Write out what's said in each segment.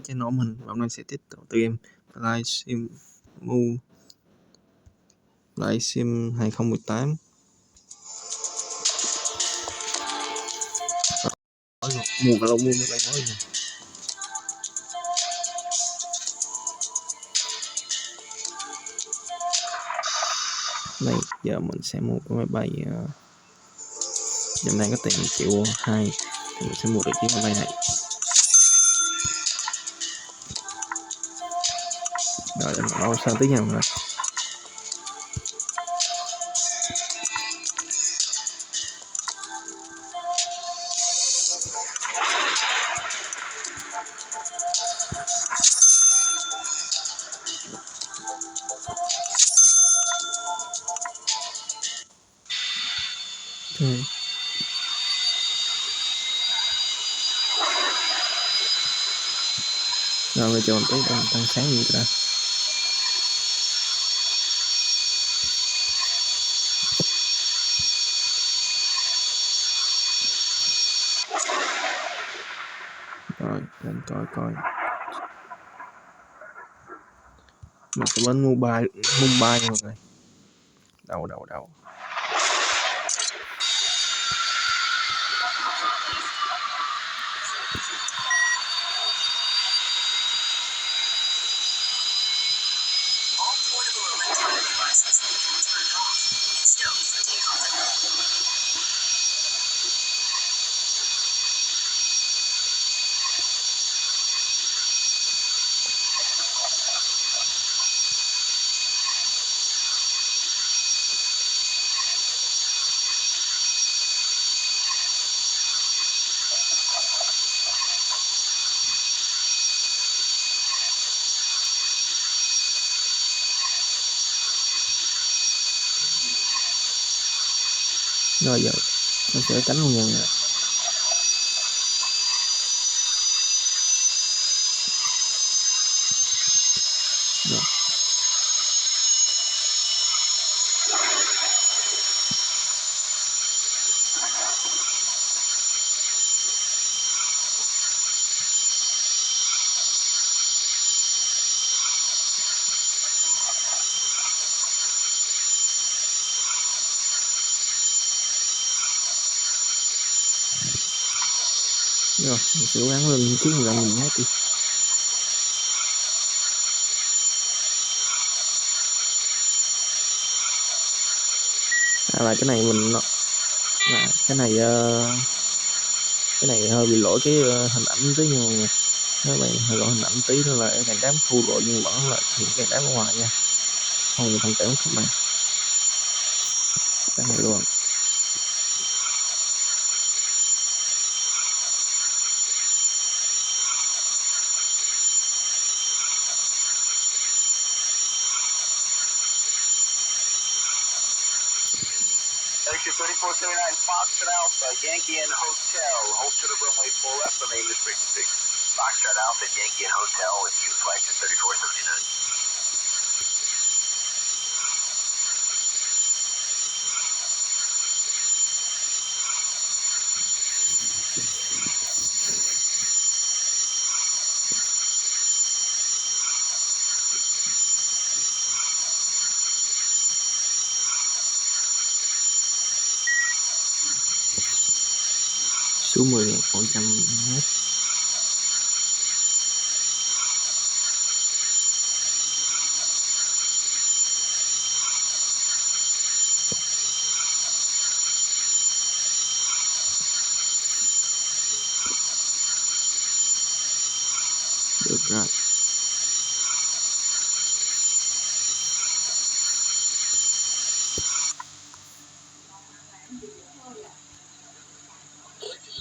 channel mình, và hôm nay sẽ tiếp tục tụi em livestream Mu livestream 2018. Mua vào mua mấy bạn nói nè. Đây giờ mình sẽ mua cái máy bay hôm nay có tiền 1,2 triệu thì mình sẽ mua được chiếc máy bay này. Rồi em bảo sao tí nha mọi người. Rồi bây giờ mình tới tăng sáng như thế nào. Rồi lên coi mình sẽ đến Mumbai nha mọi người. Đầu rồi giờ mình sẽ cánh luôn nha. Rồi. Rồi mình sẽ cố gắng lên trước là mình hết đi. Là cái này mình cái này hơi bị lỗi cái hình ảnh tí nhưng các bạn hơi lỗi hình ảnh tí nữa là cái đám thu rồi nhưng vẫn là hiện cái đám ở ngoài nha, không thông cảm các bạn cái này luôn. Exit 3479 Foxtrot Alpha, Yankee Inn Hotel. Hold to the runway 4 left on English frequency. Foxtrot Alpha, Yankee Inn Hotel with you, flight to 3479. Số 10.100m. Được rồi.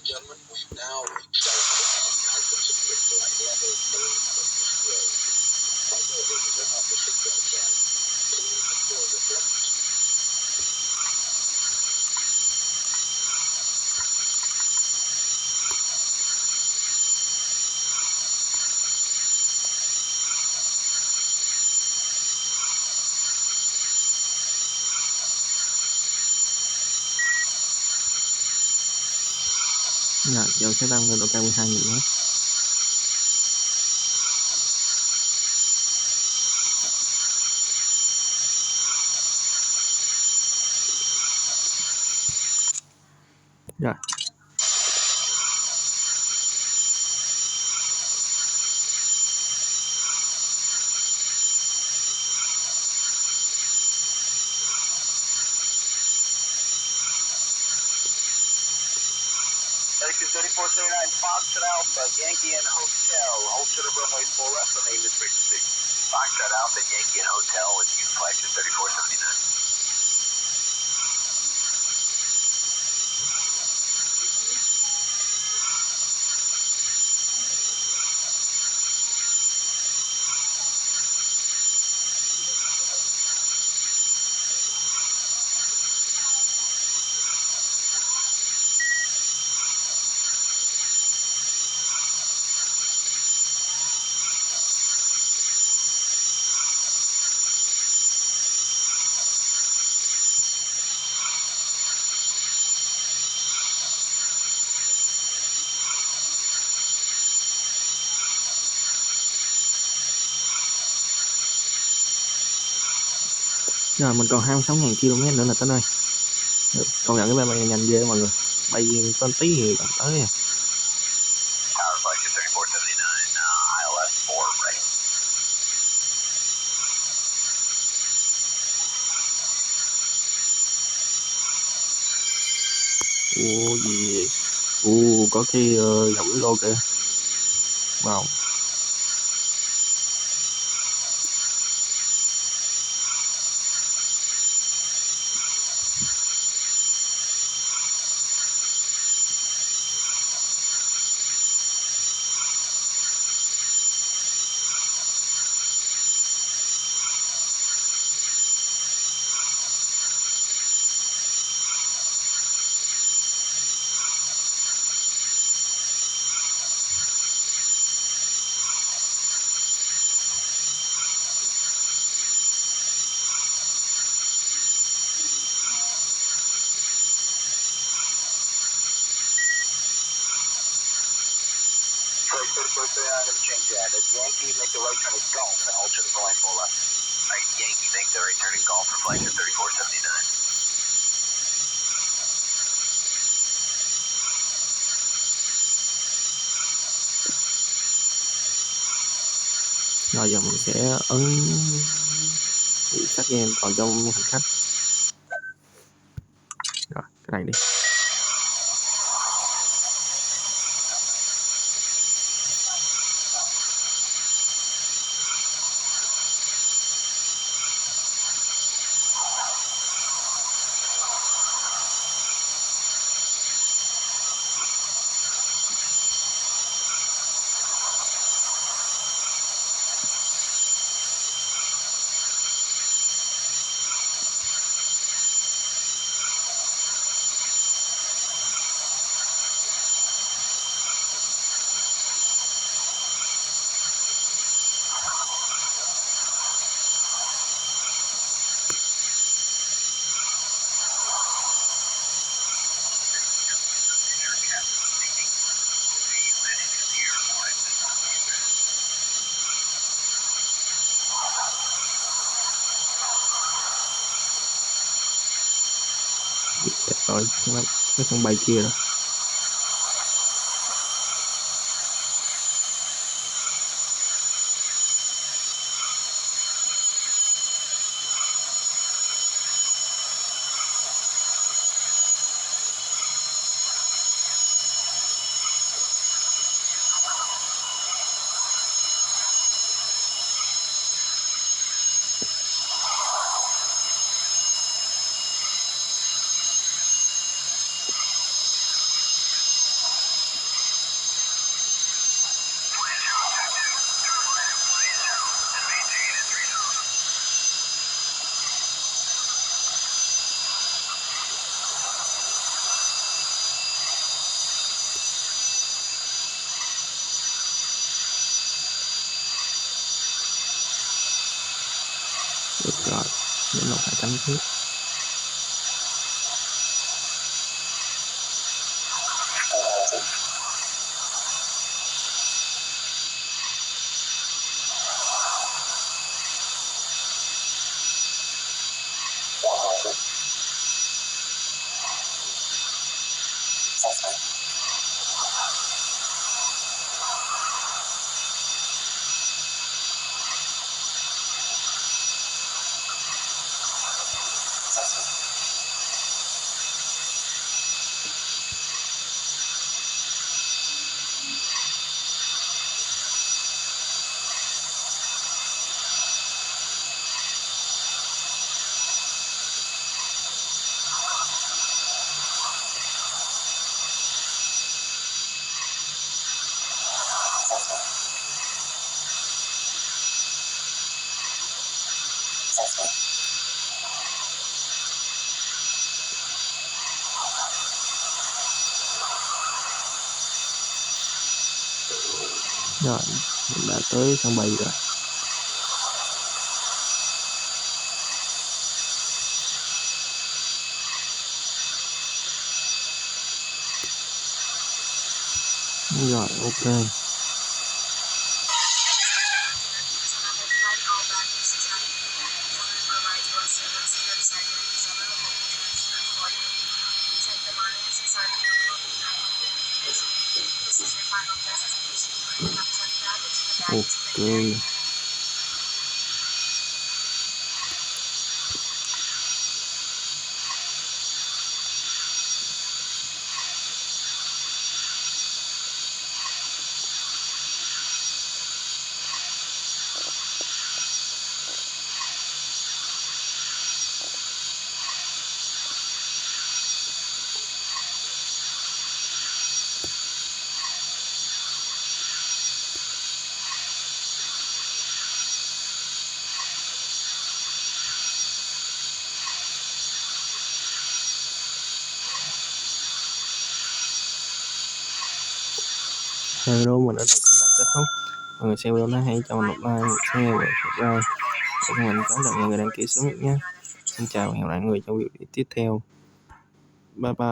Gentlemen, we've now reached our conference of flight level 820. All visitors are off the seatbelt sign. Please secure your flight. Rồi giờ sẽ tăng lên độ cao 12.000m. Rồi. Latitude 3479 Foxtrot Alpha, Yankee and Hotel. Hold to the runway 4 left on the English frequency. Foxtrot Alpha, Yankee and Hotel with you, flight to 3479. Rồi mình còn 26.000 km nữa là tới nơi. Công nhận cái máy bay này nhanh ghê mọi người, bay có tí thì gần tới à. Tower flight to 3479, ILS 4 ready. Ủa gì? Có cái dòng lô kìa. Wow. Flight 3479, I'm going to change that. As Yankee, make the right turn at Gulf and hold to the runway 4 left. Right, Yankee, make the right turn at Gulf for flight to 3479. Rồi giờ mình sẽ ấn tắt game còn trong hành khách. Rồi cái này đi. Rồi cái sân bay kia đó. Được rồi, để nó phải tránh tiếp. Rồi, mình đã tới sân bay rồi. Rồi, ok. Ok. Video mình ở đây cũng là kết thúc. Mọi người xem video nó hay cho mình một like, một share và subscribe để cho mình có được nhiều người đăng ký sớm nhất nhé. Xin chào và hẹn gặp lại mọi người trong video tiếp theo. Bye bye.